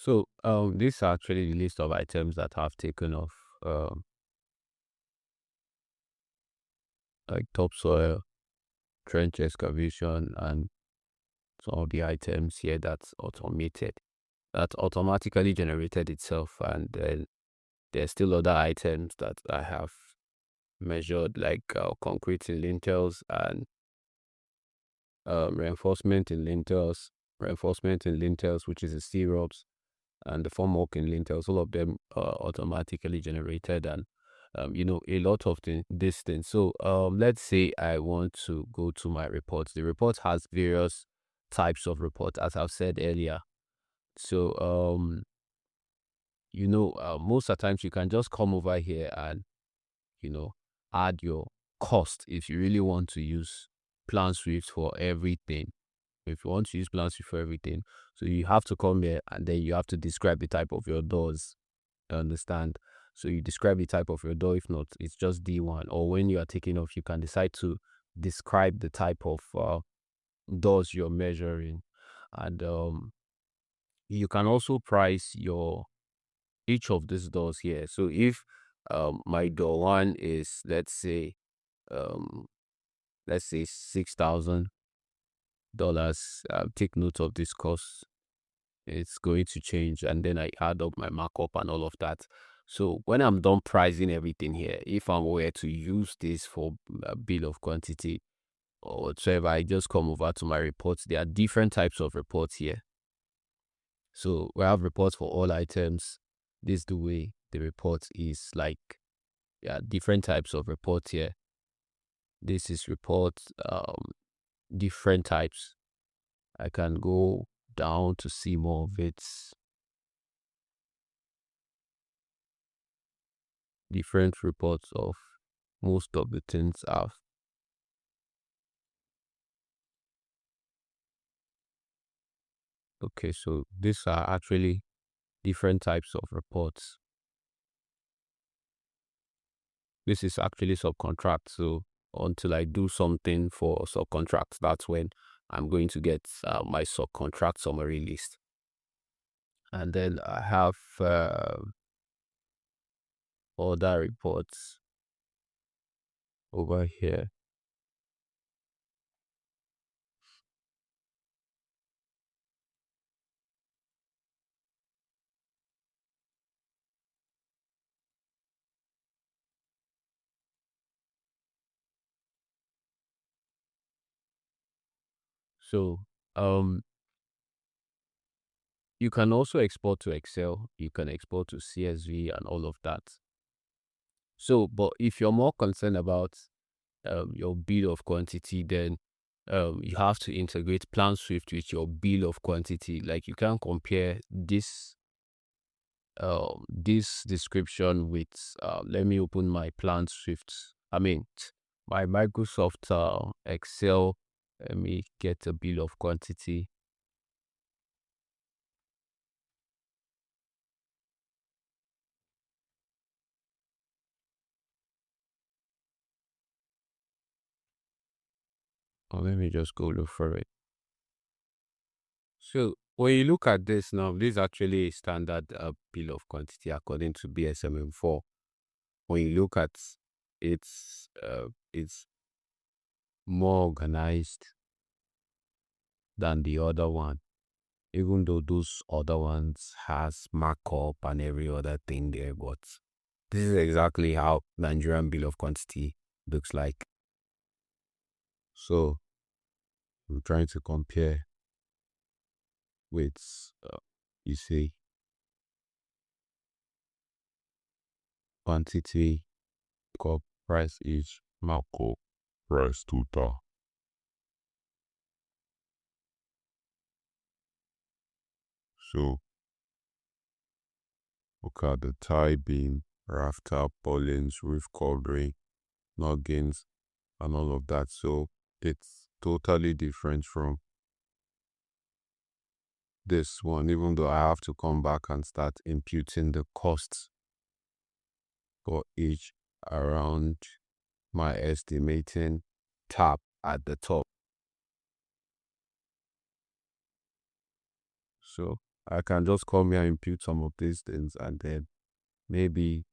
So this is actually the list of items that have taken off, um, like topsoil, trench excavation, and some of the items here that's automated, that automatically generated itself. And then there's still other items that I have measured, like concrete in lintels and reinforcement in lintels, which is the syrups, and the formwork in lintels. All of them are automatically generated, and a lot of this thing. So let's say I want to go to my reports. The report has various types of report, as I've said earlier. So most of the times you can just come over here and you know add your cost if you really want to use Planswift for everything. If you want to use Planswift for everything, so you have to come here and then you have to describe the type of your doors. Understand? So you describe the type of your door. If not, it's just D1. Or when you are taking off, you can decide to describe the type of doors you're measuring, and you can also price your each of these doors here. So if my door one is, um let's say $6,000, take note of this cost. It's going to change, and then I add up my markup and all of that. So when I'm done pricing everything here, if I'm were to use this for a bill of quantity or whatsoever, I just come over to my reports. There are different types of reports here. So we have reports for all items. This is the way the report is like. Yeah, different types of reports here. This is report, different types. I can go down to see more of it. Different reports of most of the things I've. Okay, so these are actually different types of reports. This is actually subcontract. So until I do something for subcontract, that's when I'm going to get my subcontract summary list. And then I have other reports over here. So you can also export to Excel, you can export to CSV and all of that. So, but if you're more concerned about your bill of quantity, then you have to integrate Planswift with your bill of quantity. Like you can compare this description with let me open my Planswift. I mean, my Microsoft Excel. Let me get a bill of quantity. Or let me just go look for it. So when you look at this now, this is actually a standard bill of quantity according to BSMM4. When you look at it's more organized than the other one, even though those other ones has markup and every other thing there. But this is exactly how Nigerian bill of quantity looks like. So I'm trying to compare with you see quantity, cup, price each, markup, price total. So look at the tie beam, rafter, purlins, roof covering, noggins, and all of that. So it's totally different from this one, even though I have to come back and start imputing the costs for each around my estimating tab at the top. So I can just come here and impute some of these things, and then maybe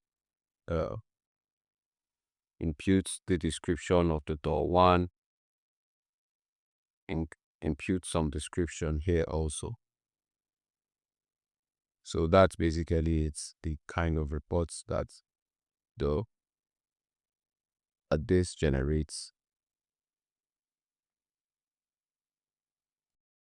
impute the description of the door one, and impute some description here also. So that's basically it's the kind of reports that this generates.